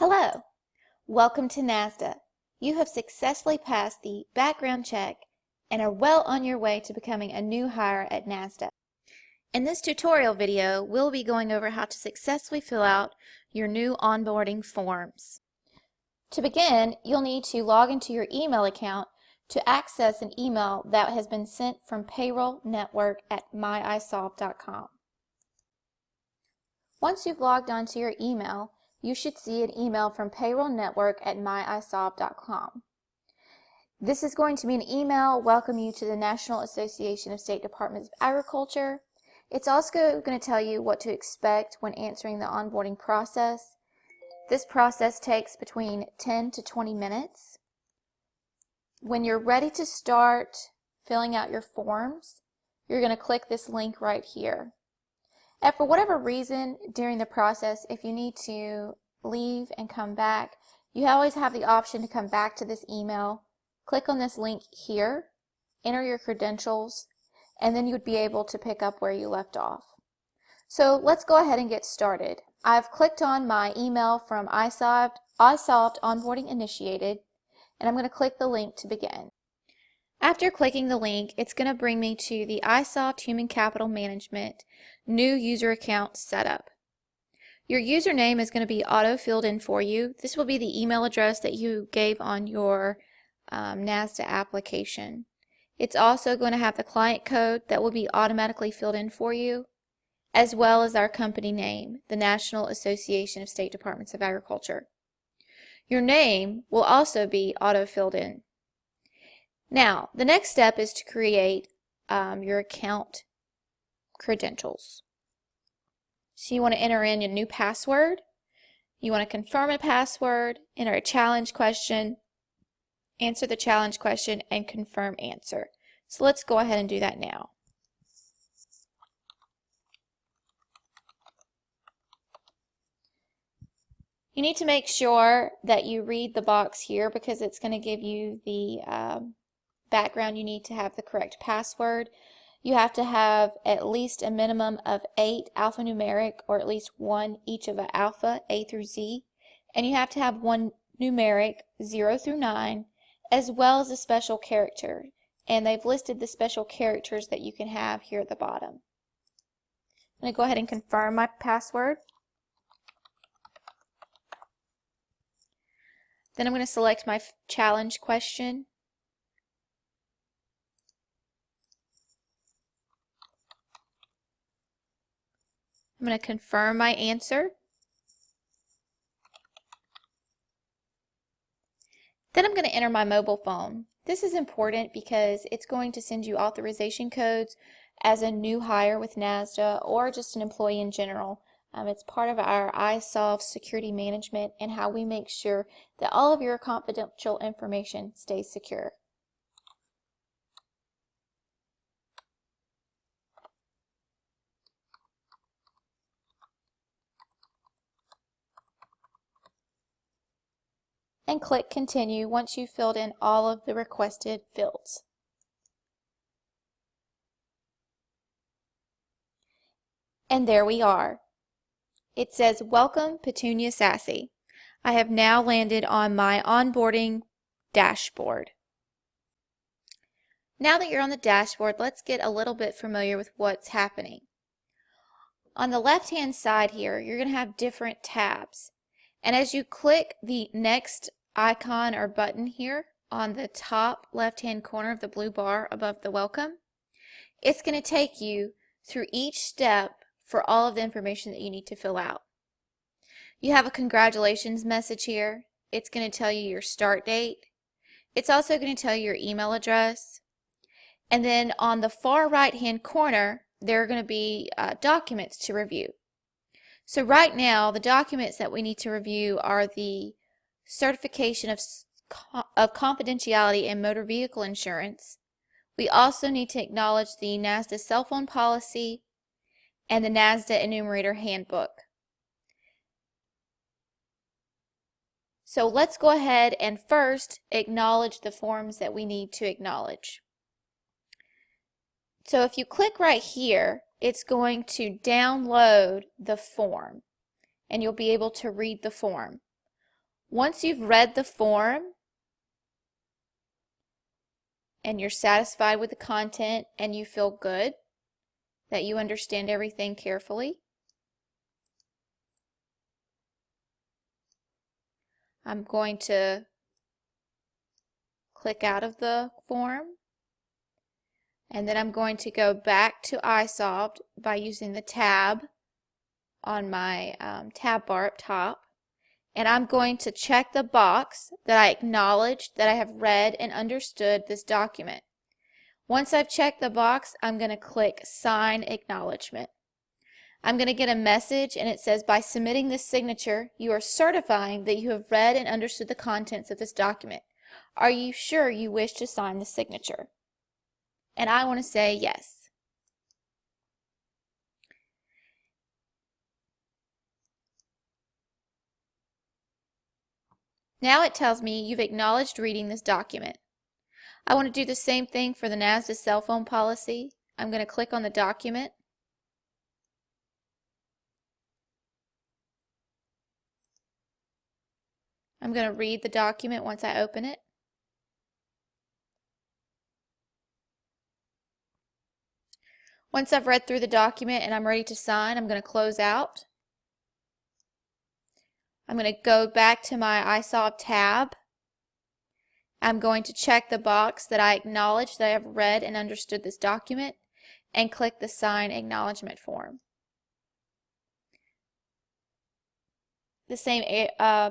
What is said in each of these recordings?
Hello, welcome to NASDA. You have successfully passed the background check and are well on your way to becoming a new hire at NASDA. In this tutorial video, we'll be going over how to successfully fill out your new onboarding forms. To begin, you'll need to log into your email account to access an email that has been sent from Payroll Network at iSolved.com. Once you've logged onto your email, you should see an email from Payroll Network at iSolved.com. This is going to be an email welcoming you to the National Association of State Departments of Agriculture. It's also going to tell you what to expect when answering the onboarding process. This process takes between 10 to 20 minutes. When you're ready to start filling out your forms, you're going to click this link right here. And for whatever reason during the process, if you need to leave and come back, you always have the option to come back to this email. Click on this link here, enter your credentials, and then you would be able to pick up where you left off. So let's go ahead and get started. I've clicked on my email from iSolved Onboarding Initiated, and I'm going to click the link to begin. After clicking the link, it's going to bring me to the iSolved Human Capital Management New User Account Setup. Your username is going to be auto-filled in for you. This will be the email address that you gave on your NASDA application. It's also going to have the client code that will be automatically filled in for you, as well as our company name, the National Association of State Departments of Agriculture. Your name will also be auto-filled in. Now, the next step is to create your account credentials. So you want to enter in your new password, you want to confirm a password, enter a challenge question, answer the challenge question, and confirm answer. So let's go ahead and do that now. You need to make sure that you read the box here because it's going to give you the background you need to have the correct password. You have to have at least a minimum of 8 alphanumeric or at least 1 each of an alpha, A through Z, and you have to have 1 numeric 0 through 9 as well as a special character, and they've listed the special characters that you can have here at the bottom. I'm going to go ahead and confirm my password. Then I'm going to select my challenge question. I'm going to confirm my answer. Then I'm going to enter my mobile phone. This is important because it's going to send you authorization codes as a new hire with NASDA or just an employee in general. It's part of our iSolved security management and how we make sure that all of your confidential information stays secure. And click Continue once you've filled in all of the requested fields. And there we are. It says, "Welcome, Petunia Sassy." I have now landed on my onboarding dashboard. Now that you're on the dashboard, let's get a little bit familiar with what's happening. On the left-hand side here, you're going to have different tabs. And as you click the next icon or button here on the top left-hand corner of the blue bar above the welcome, it's going to take you through each step for all of the information that you need to fill out. You have a congratulations message here. It's going to tell you your start date. It's also going to tell you your email address. And then on the far right-hand corner, there are going to be documents to review. So right now, the documents that we need to review are the certification of confidentiality in motor vehicle insurance. We also need to acknowledge the NASDA cell phone policy and the NASDA Enumerator handbook. So let's go ahead and first acknowledge the forms that we need to acknowledge. So if you click right here, it's going to download the form and you'll be able to read the form. Once you've read the form and you're satisfied with the content and you feel good that you understand everything carefully, I'm going to click out of the form, and then I'm going to go back to iSolved by using the tab on my tab bar up top, and I'm going to check the box that I acknowledge that I have read and understood this document. Once I've checked the box, I'm going to click Sign Acknowledgement. I'm going to get a message, and it says, by submitting this signature, you are certifying that you have read and understood the contents of this document. Are you sure you wish to sign the signature? And I want to say yes. Now it tells me you've acknowledged reading this document. I want to do the same thing for the NASDA cell phone policy. I'm going to click on the document. I'm going to read the document once I open it. Once I've read through the document and I'm ready to sign, I'm going to close out. I'm going to go back to my iSolved tab. I'm going to check the box that I acknowledge that I have read and understood this document and click the Sign Acknowledgement form. The same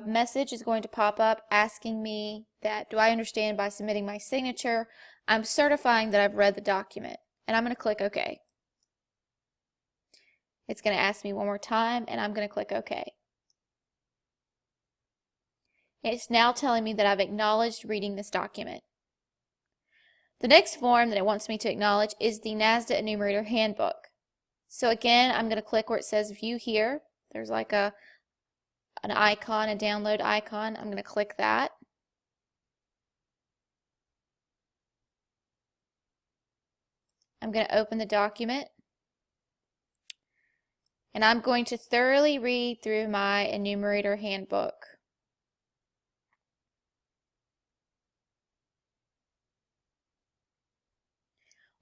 message is going to pop up asking me that, do I understand by submitting my signature? I'm certifying that I've read the document, and I'm going to click OK. It's going to ask me one more time, and I'm going to click OK. It's now telling me that I've acknowledged reading this document. The next form that it wants me to acknowledge is the NASDA Enumerator Handbook. So again, I'm going to click where it says View Here. There's like an icon, a download icon. I'm going to click that. I'm going to open the document. And I'm going to thoroughly read through my Enumerator Handbook.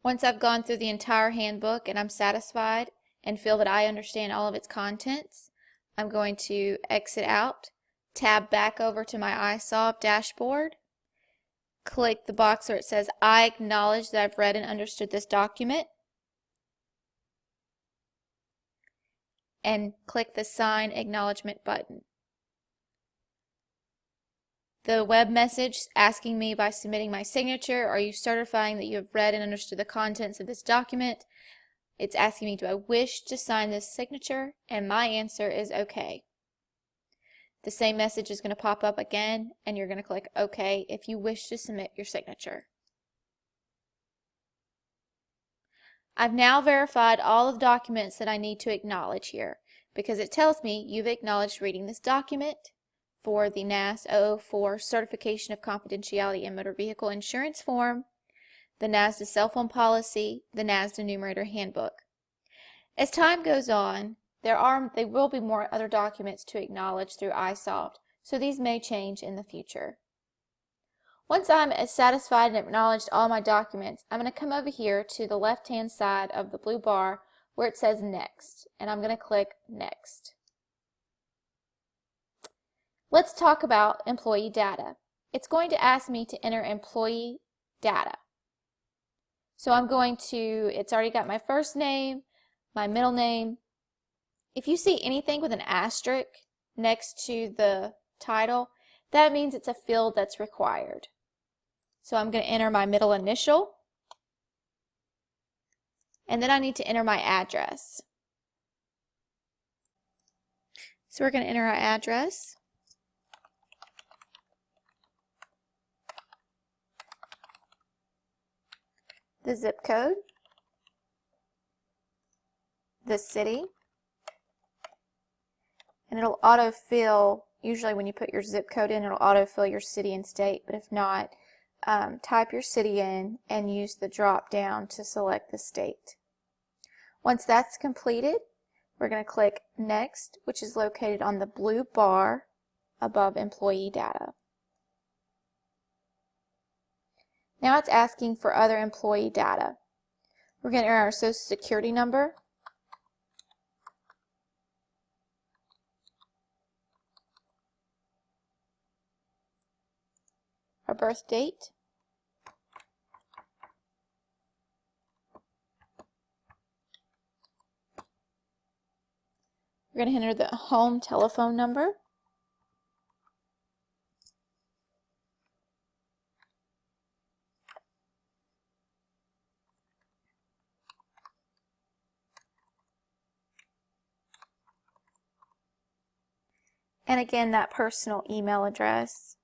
Once I've gone through the entire handbook and I'm satisfied and feel that I understand all of its contents, I'm going to exit out, tab back over to my iSolved dashboard, click the box where it says I acknowledge that I've read and understood this document, and click the Sign Acknowledgement button. The web message asking me by submitting my signature, are you certifying that you have read and understood the contents of this document? It's asking me, do I wish to sign this signature? And my answer is OK. The same message is going to pop up again, and you're going to click OK if you wish to submit your signature. I've now verified all of the documents that I need to acknowledge here, because it tells me you've acknowledged reading this document for the NAS 004 Certification of Confidentiality in Motor Vehicle Insurance form, the NASDA cell phone policy, the NASDA Enumerator Handbook. As time goes on, there will be more other documents to acknowledge through iSolved, so these may change in the future. Once I'm satisfied and acknowledged all my documents, I'm going to come over here to the left-hand side of the blue bar where it says Next, and I'm going to click Next. Let's talk about employee data. It's going to ask me to enter employee data. So I'm going to, it's already got my first name, my middle name. If you see anything with an asterisk next to the title, that means it's a field that's required. So I'm going to enter my middle initial, and then I need to enter my address. So we're going to enter our address. The zip code, the city, and it'll autofill. Usually when you put your zip code in, it'll autofill your city and state, but if not, type your city in and use the drop down to select the state. Once that's completed, we're going to click Next, which is located on the blue bar above employee data. Now it's asking for other employee data. We're going to enter our Social Security number, our birth date, we're going to enter the home telephone number, and again that personal email address.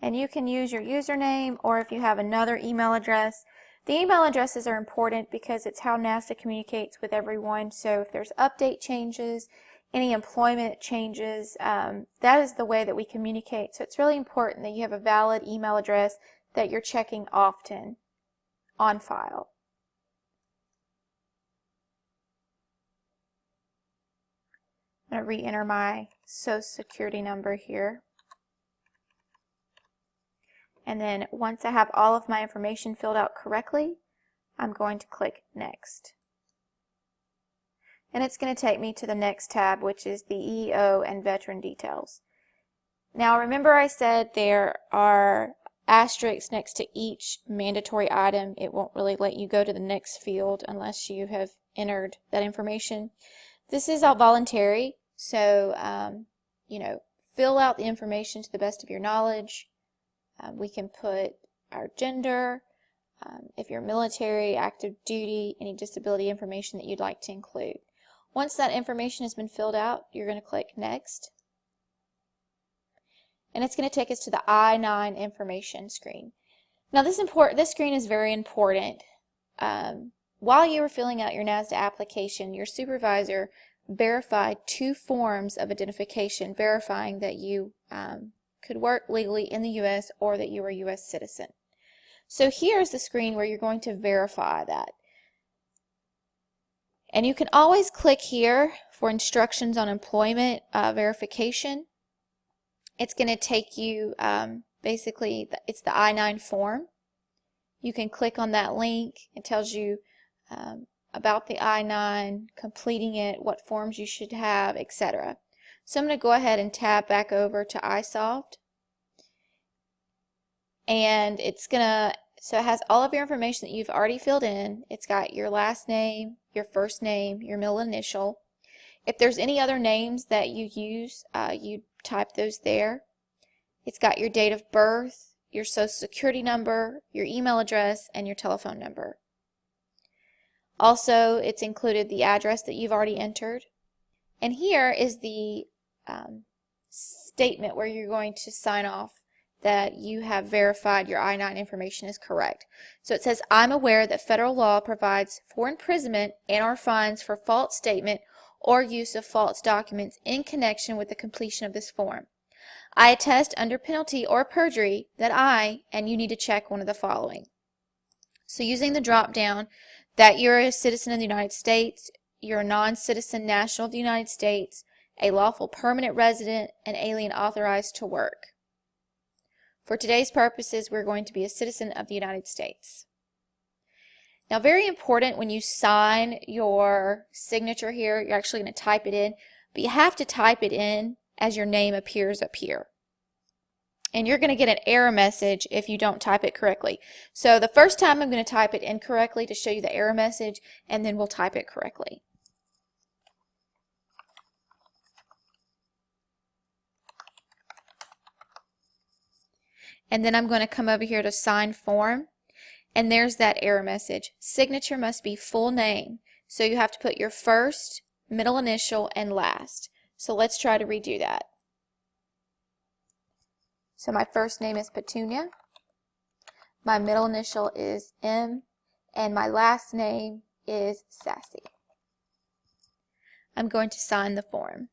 And you can use your username, or if you have another email address. The email addresses are important because it's how NASDA communicates with everyone. So if there's update changes, any employment changes, that is the way that we communicate. So it's really important that you have a valid email address that you're checking often on file. I'm going to re-enter my Social Security number here. And then once I have all of my information filled out correctly, I'm going to click Next. And it's going to take me to the next tab, which is the EEO and Veteran Details. Now remember I said there are asterisks next to each mandatory item. It won't really let you go to the next field unless you have entered that information. This is all voluntary, so fill out the information to the best of your knowledge. We can put our gender, if you're military, active duty, any disability information that you'd like to include. Once that information has been filled out, you're going to click Next. And it's going to take us to the I-9 information screen. Now this screen is very important. While you were filling out your NASDA application, your supervisor verified 2 forms of identification verifying that you could work legally in the U.S. or that you are a U.S. citizen. So here's the screen where you're going to verify that. And you can always click here for instructions on employment verification. It's going to take you, basically, it's the I-9 form. You can click on that link. It tells you about the I-9, completing it, what forms you should have, etc. So I'm going to go ahead and tab back over to iSolved. And so it has all of your information that you've already filled in. It's got your last name, your first name, your middle initial. If there's any other names that you use, you type those there. It's got your date of birth, your Social Security number, your email address, and your telephone number. Also, it's included the address that you've already entered. And here is the statement where you're going to sign off that you have verified your I-9 information is correct. So it says, I'm aware that federal law provides for imprisonment and/or fines for false statement or use of false documents in connection with the completion of this form. I attest under penalty or perjury that and you need to check one of the following. So using the drop down that you're a citizen of the United States, you're a non-citizen national of the United States, a lawful permanent resident, an alien authorized to work. For today's purposes, we're going to be a citizen of the United States. Now, very important when you sign your signature here, you're actually going to type it in, but you have to type it in as your name appears up here. And you're going to get an error message if you don't type it correctly. So the first time I'm going to type it incorrectly to show you the error message, and then we'll type it correctly. And then I'm going to come over here to sign form, and there's that error message. Signature must be full name. So you have to put your first, middle initial, and last. So let's try to redo that. So my first name is Petunia, my middle initial is M, and my last name is Sassy. I'm going to sign the form.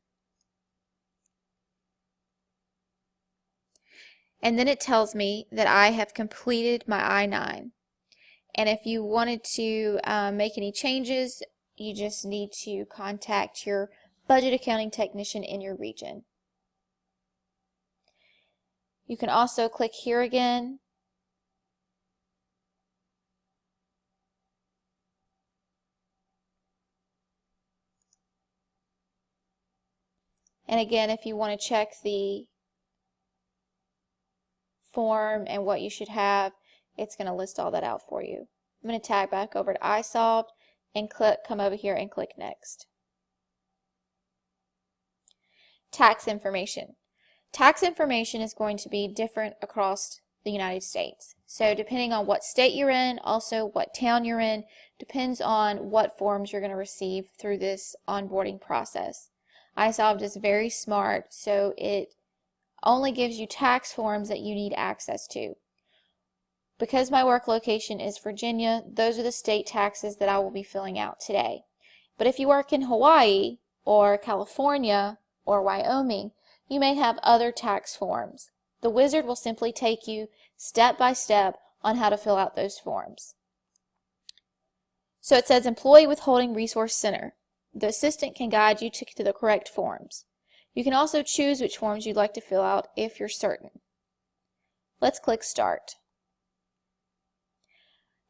And then it tells me that I have completed my I-9. And if you wanted to make any changes, you just need to contact your budget accounting technician in your region. You can also click here again. And again, if you want to check the form and what you should have, it's going to list all that out for you. I'm going to tag back over to iSolved and come over here and click Next. Tax information. Tax information is going to be different across the United States. So depending on what state you're in, also what town you're in, depends on what forms you're going to receive through this onboarding process. iSolved is very smart, so it only gives you tax forms that you need access to. Because my work location is Virginia, those are the state taxes that I will be filling out today. But if you work in Hawaii or California or Wyoming, you may have other tax forms. The wizard will simply take you step by step on how to fill out those forms. So it says Employee Withholding Resource Center. The assistant can guide you to the correct forms. You can also choose which forms you'd like to fill out if you're certain. Let's click Start.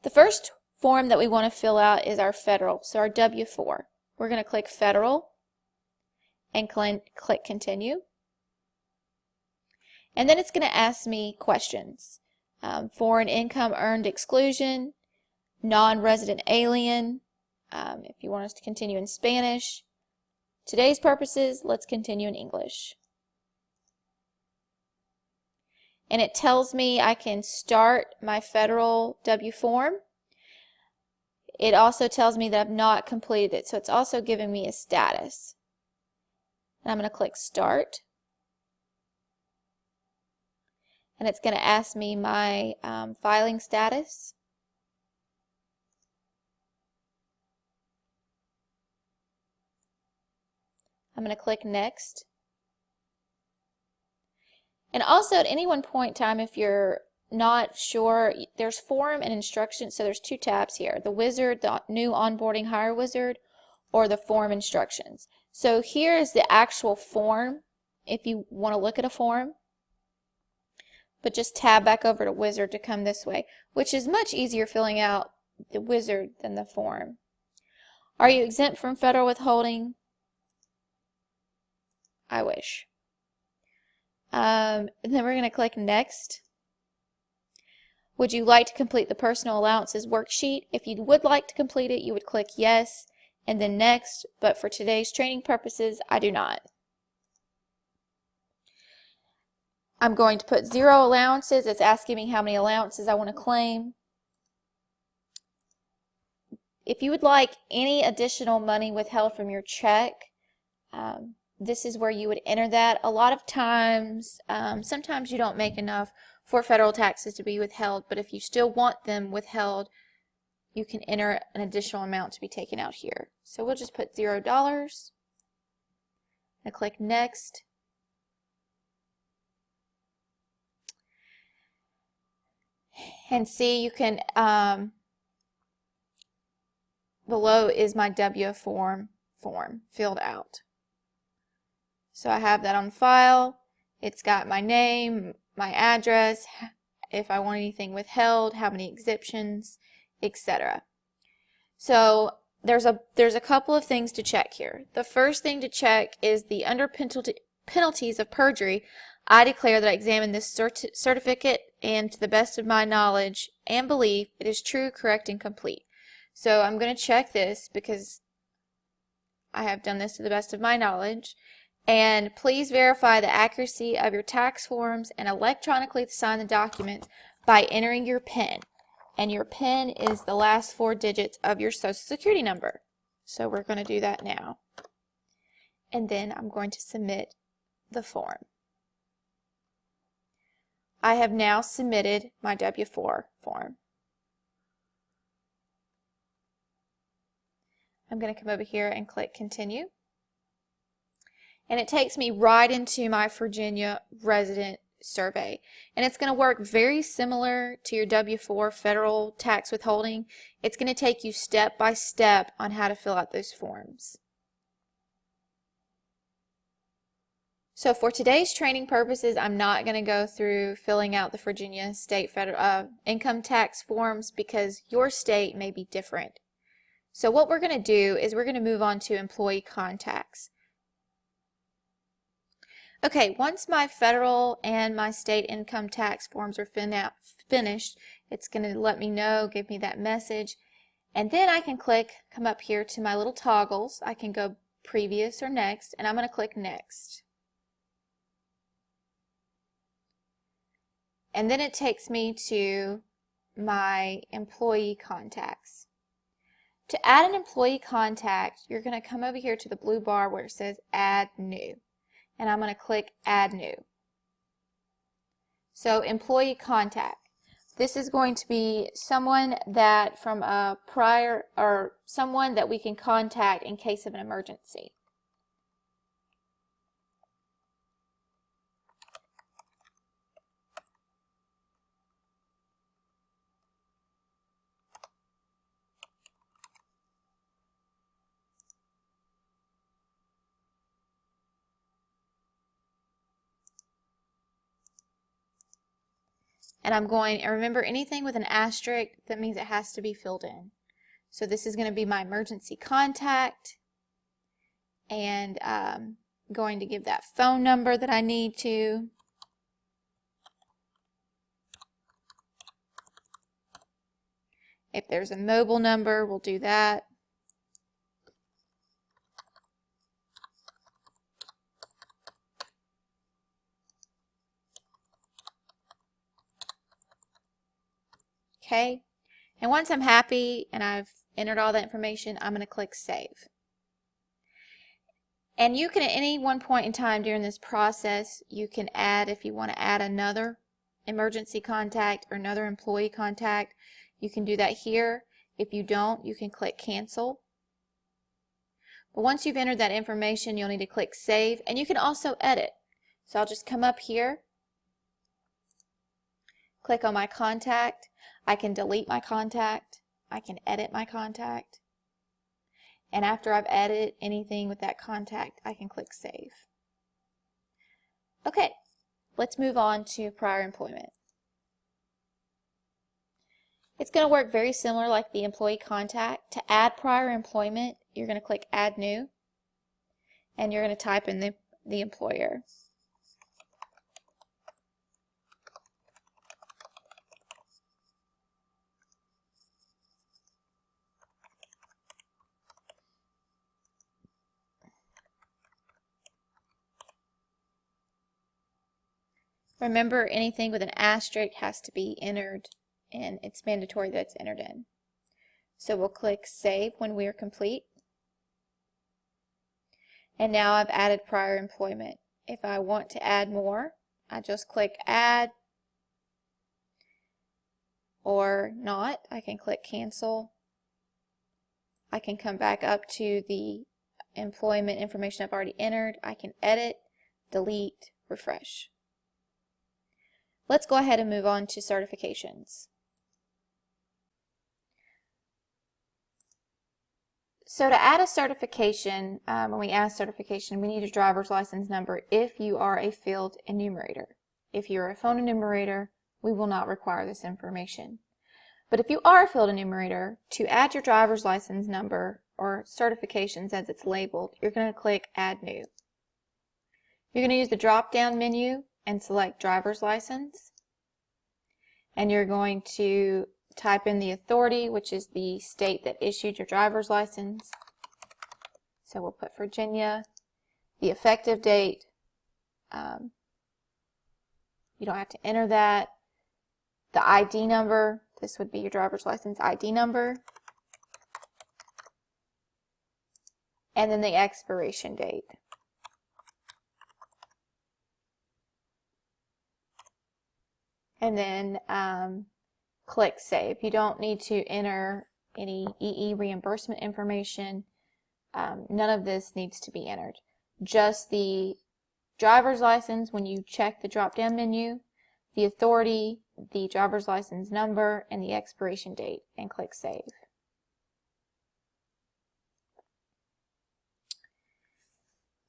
The first form that we want to fill out is our federal, so our W-4. We're going to click Federal and click Continue. And then it's going to ask me questions. Foreign income earned exclusion, non-resident alien, if you want us to continue in Spanish. Today's purposes, let's continue in English. And it tells me I can start my federal W form. It also tells me that I've not completed it, so it's also giving me a status. And I'm going to click Start. And it's going to ask me my filing status. I'm going to click Next. And also at any one point in time, if you're not sure, there's Form and Instructions, so there's two tabs here. The Wizard, the new onboarding hire wizard, or the Form Instructions. So here is the actual form if you want to look at a form. But just tab back over to Wizard to come this way, which is much easier filling out the Wizard than the form. Are you exempt from federal withholding? I wish. And then we're going to click Next. Would you like to complete the personal allowances worksheet? If you would like to complete it, you would click Yes and then Next, but for today's training purposes, I do not. I'm going to put 0 allowances. It's asking me how many allowances I want to claim. If you would like any additional money withheld from your check, this is where you would enter that. A lot of times, sometimes you don't make enough for federal taxes to be withheld, but if you still want them withheld, you can enter an additional amount to be taken out here. So we'll just put $0 and click Next. And see, you can, below is my W-4 form filled out. So I have that on file. It's got my name, my address, if I want anything withheld, how many exemptions, etc. So there's a couple of things to check here. The first thing to check is the under penalties of perjury. I declare that I examined this certificate and to the best of my knowledge and belief it is true, correct, and complete. So I'm going to check this because I have done this to the best of my knowledge. And please verify the accuracy of your tax forms and electronically sign the documents by entering your PIN. And your PIN is the last 4 digits of your Social Security number. So we're going to do that now. And then I'm going to submit the form. I have now submitted my W-4 form. I'm going to come over here and click Continue. And it takes me right into my Virginia resident survey. And it's going to work very similar to your W-4 federal tax withholding. It's going to take you step by step on how to fill out those forms. So for today's training purposes, I'm not going to go through filling out the Virginia state federal income tax forms because your state may be different. So what we're going to do is we're going to move on to employee contacts. Okay, once my federal and my state income tax forms are finished, it's going to let me know, give me that message, and then I can come up here to my little toggles. I can go previous or next, and I'm going to click next. And then it takes me to my employee contacts. To add an employee contact, you're going to come over here to the blue bar where it says Add New. And I'm going to click Add New. So employee contact. This is going to be someone that from a prior, or someone that we can contact in case of an emergency. And I'm going, and remember, anything with an asterisk, that means it has to be filled in. So this is going to be my emergency contact, and I'm going to give that phone number that I need to. If there's a mobile number, we'll do that. Okay, and once I'm happy and I've entered all that information, I'm going to click Save. And you can, at any one point in time during this process, you can add, if you want to add another emergency contact or another employee contact, you can do that here. If you don't, you can click Cancel. But once you've entered that information, you'll need to click Save, and you can also edit. So I'll just come up here, click on my contact. I can delete my contact. I can edit my contact. And after I've edited anything with that contact, I can click Save. Okay, let's move on to prior employment. It's going to work very similar like the employee contact. To add prior employment, you're going to click Add New, and you're going to type in the employer. Remember, anything with an asterisk has to be entered, and it's mandatory that it's entered in. So we'll click Save when we are complete. And now I've added prior employment. If I want to add more, I just click Add, or not. I can click Cancel. I can come back up to the employment information I've already entered. I can edit, delete, refresh. Let's go ahead and move on to certifications. So to add a certification, when we add certification, we need a driver's license number if you are a field enumerator. If you're a phone enumerator, we will not require this information. But if you are a field enumerator, to add your driver's license number, or certifications as it's labeled, you're going to click Add New. You're going to use the drop-down menu and select driver's license, and you're going to type in the authority, which is the state that issued your driver's license. So we'll put Virginia. The effective date, you don't have to enter that. The ID number, this would be your driver's license ID number, and then the expiration date. And then click Save. You don't need to enter any EE reimbursement information. None of this needs to be entered. Just the driver's license when you check the drop-down menu, the authority, the driver's license number, and the expiration date, and click Save.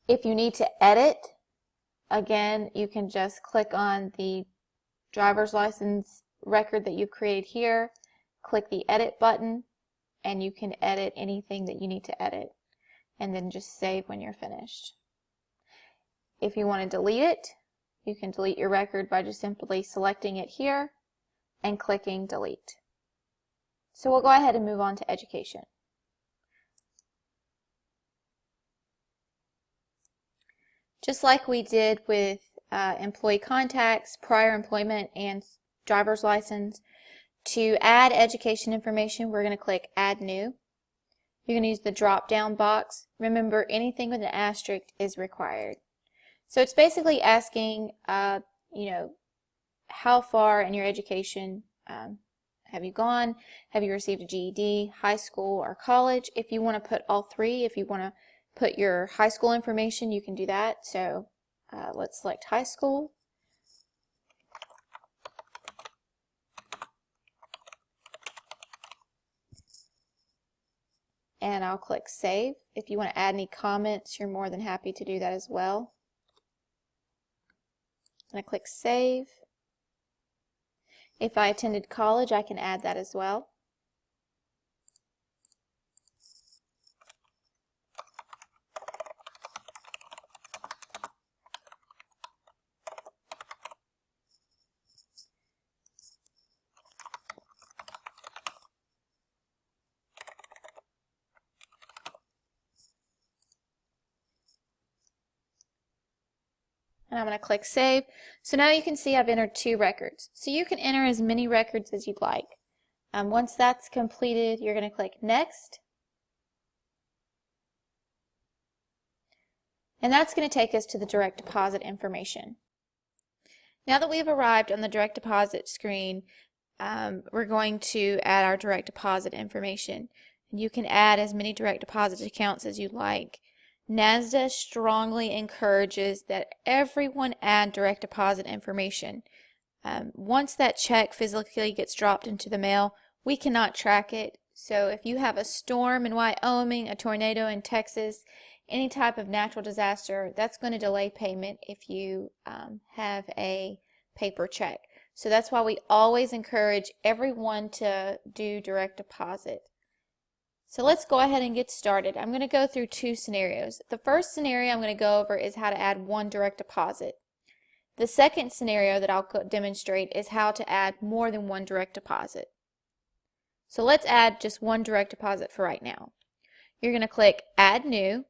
If you need to edit Again, you can just click on the driver's license record that you've created here, click the edit button, and you can edit anything that you need to edit, and then just save when you're finished. If you want to delete it, you can delete your record by just simply selecting it here and clicking delete. So we'll go ahead and move on to education. Just like we did with employee contacts, prior employment, and driver's license, to add education information, we're going to click Add New. You're going to use the drop-down box. Remember, anything with an asterisk is required. So it's basically asking, you know, how far in your education have you gone? Have you received a GED, high school, or college? If you want to put all three, if you want to put your high school information, you can do that. So let's select high school. And I'll click Save. If you want to add any comments, you're more than happy to do that as well. And I click Save. If I attended college, I can add that as well. And I'm going to click Save. So now you can see I've entered 2 records. So you can enter as many records as you'd like. Once that's completed, you're going to click Next. And that's going to take us to the direct deposit information. Now that we've arrived on the direct deposit screen, we're going to add our direct deposit information. You can add as many direct deposit accounts as you like. NASDA strongly encourages that everyone add direct deposit information. Once that check physically gets dropped into the mail, we cannot track it. So if you have a storm in Wyoming, a tornado in Texas, any type of natural disaster, that's going to delay payment if you have a paper check. So that's why we always encourage everyone to do direct deposit. So let's go ahead and get started. I'm going to go through 2 scenarios. The first scenario I'm going to go over is how to add 1 direct deposit. The second scenario that I'll demonstrate is how to add more than 1 direct deposit. So let's add just 1 direct deposit for right now. You're going to click Add New.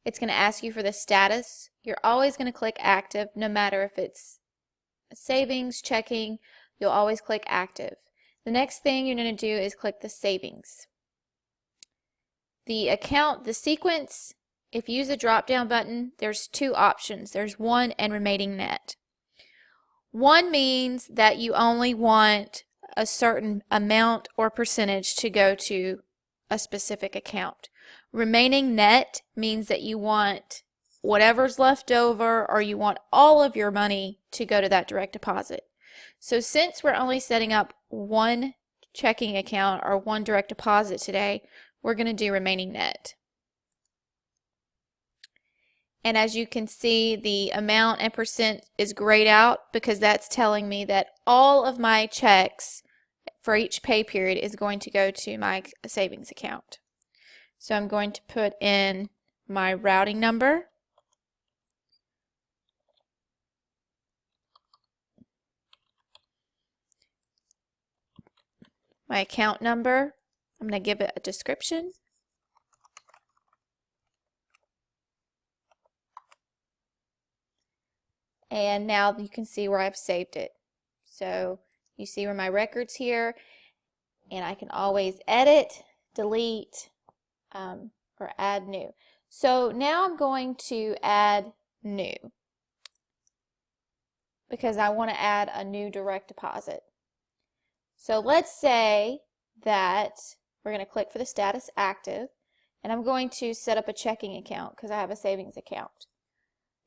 It's going to ask you for the status. You're always going to click Active, no matter if it's savings, checking, you'll always click Active. The next thing you're going to do is click the savings. The account, the sequence, if you use a drop-down button, there's 2 options. There's 1 and remaining net. 1 means that you only want a certain amount or percentage to go to a specific account. Remaining net means that you want whatever's left over, or you want all of your money to go to that direct deposit. So since we're only setting up 1 checking account or 1 direct deposit today, we're going to do remaining net. And as you can see, the amount and percent is grayed out because that's telling me that all of my checks for each pay period is going to go to my savings account. So I'm going to put in my routing number. My account number. I'm going to give it a description. And now you can see where I've saved it. So you see where my record's here, and I can always edit, delete, or add new. So now I'm going to add new because I want to add a new direct deposit. So let's say that we're going to click for the status active, and I'm going to set up a checking account because I have a savings account.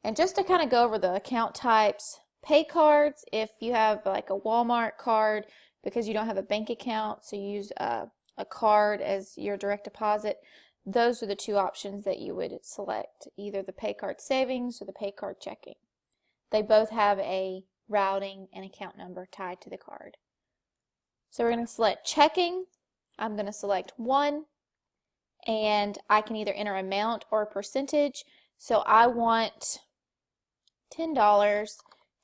And just to kind of go over the account types, pay cards, if you have like a Walmart card because you don't have a bank account, so you use a card as your direct deposit. those are the two options that you would select, either the pay card savings or the pay card checking. They both have a routing and account number tied to the card. So we're going to select checking. I'm going to select 1, and I can either enter amount or a percentage. So I want $10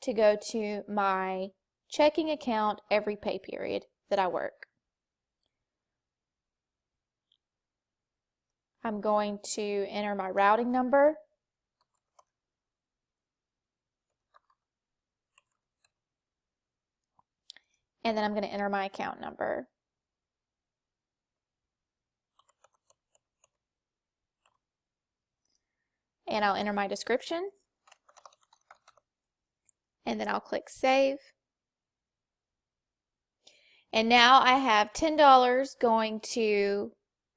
to go to my checking account every pay period that I work. I'm going to enter my routing number. And then I'm going to enter my account number. And I'll enter my description. And then I'll click Save. And now I have $10 going to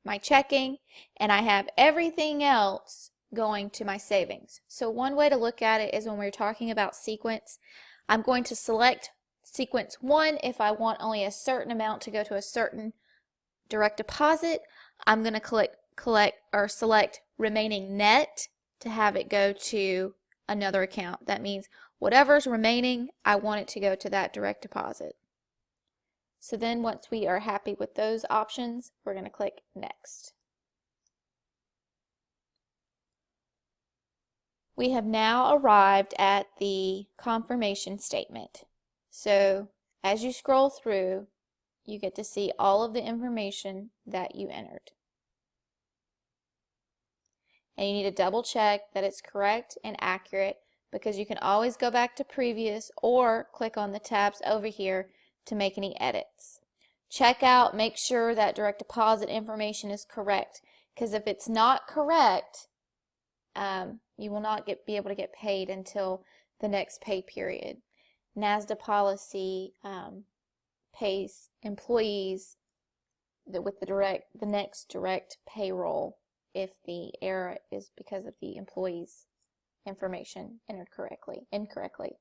my checking, and I have everything else going to my savings. So one way to look at it is when we're talking about sequence, I'm going to select sequence 1 if I want only a certain amount to go to a certain direct deposit. I'm going to select remaining net to have it go to another account. That means whatever's remaining, I want it to go to that direct deposit. So then once we are happy with those options, we're going to click Next. We have now arrived at the confirmation statement. So as you scroll through, you get to see all of the information that you entered. And you need to double check that it's correct and accurate, because you can always go back to previous or click on the tabs over here to make any edits. Check out, make sure that direct deposit information is correct, because if it's not correct, you will not be able to get paid until the next pay period. NASDA policy pays employees with the next direct payroll if the error is because of the employee's information entered incorrectly.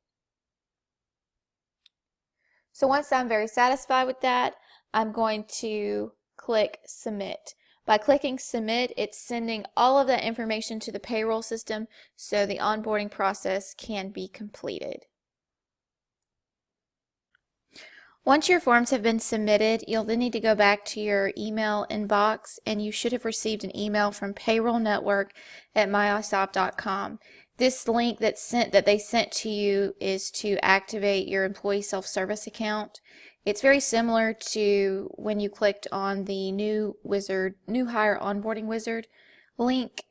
So once I'm very satisfied with that, I'm going to click Submit. By clicking Submit, it's sending all of that information to the payroll system so the onboarding process can be completed. Once your forms have been submitted, you'll then need to go back to your email inbox, and you should have received an email from Payroll Network at iSolved.com. This link that they sent to you is to activate your employee self-service account. It's very similar to when you clicked on the new hire onboarding wizard link.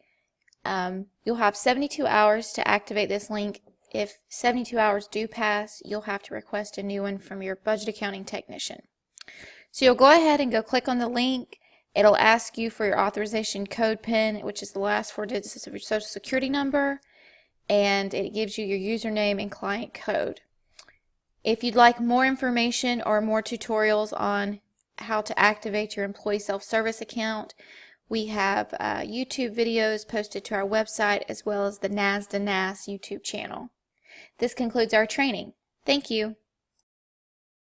You'll have 72 hours to activate this link. If 72 hours do pass, you'll have to request a new one from your budget accounting technician. So you'll go ahead and go click on the link. It'll ask you for your authorization code PIN, which is the last 4 digits of your social security number, and it gives you your username and client code. If you'd like more information or more tutorials on how to activate your employee self-service account, we have YouTube videos posted to our website, as well as the NASDA NAS YouTube channel. This concludes our training. Thank you.